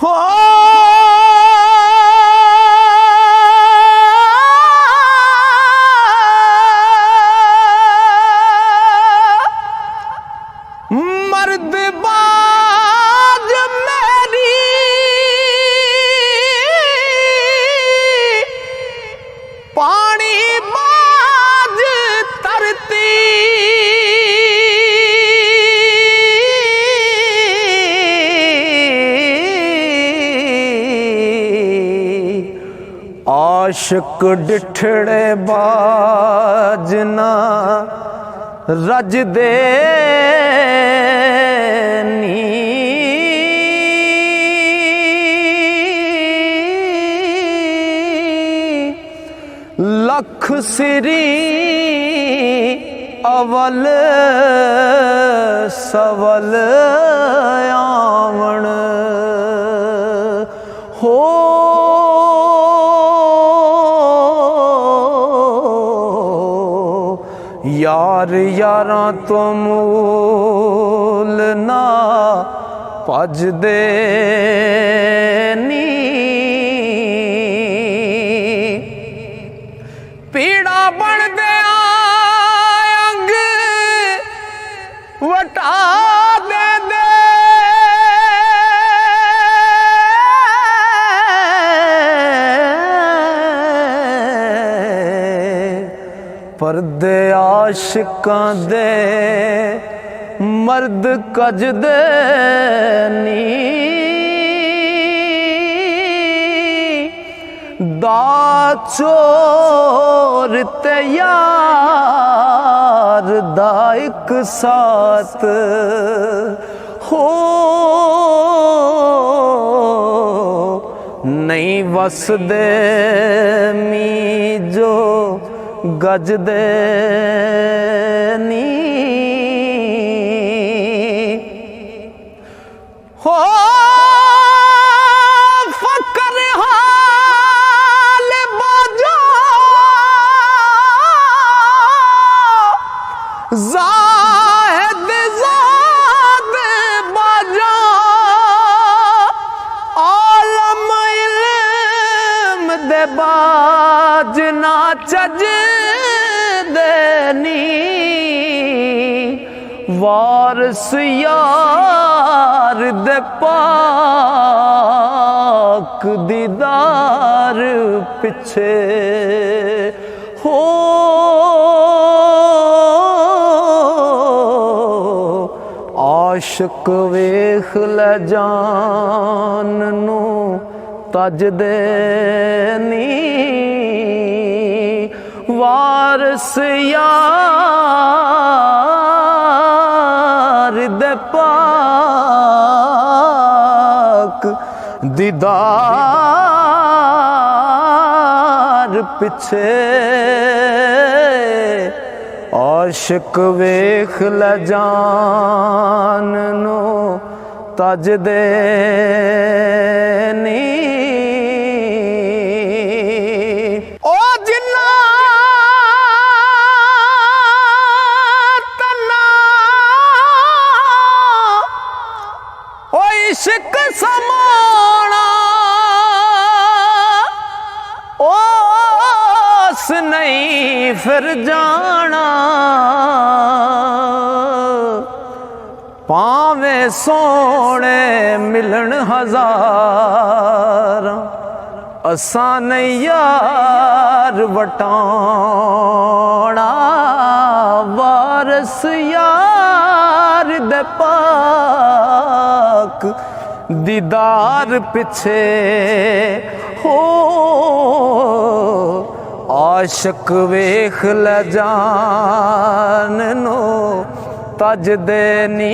हो मर्द बाज मेरी पानी बाज तरती आशिक डिठड़े बाजना रज दे लख सिरी अवल सवल आवण हो यार यारां तो मूल ना भज दे नी पीड़ा बन दे अंग वटा दे दे पर्दे आशिकां दे मर्द कज दे नी दा चोर ते यार दा इक साथ हो नहीं वसदे मी जो गज दे नी हो फकर हाल बाजो जाहिद ज़ाद बाजो आलम इल्म दे बाज ना चज देनी वारस यार दे पाक दीदार पिछे हो आशिक वेख ले जान नू तज देनी वारस यार दे पाक दीदार पिछे आशिक वेख ले जान नू तज देनी इश्क समाना ओस नहीं फिर जाना पावे सोने मिलन हजार असा नहीं यार वटाना वारस यार दे पाक दीदार पिछे हो आशिक वेख ले जान नो तज देनी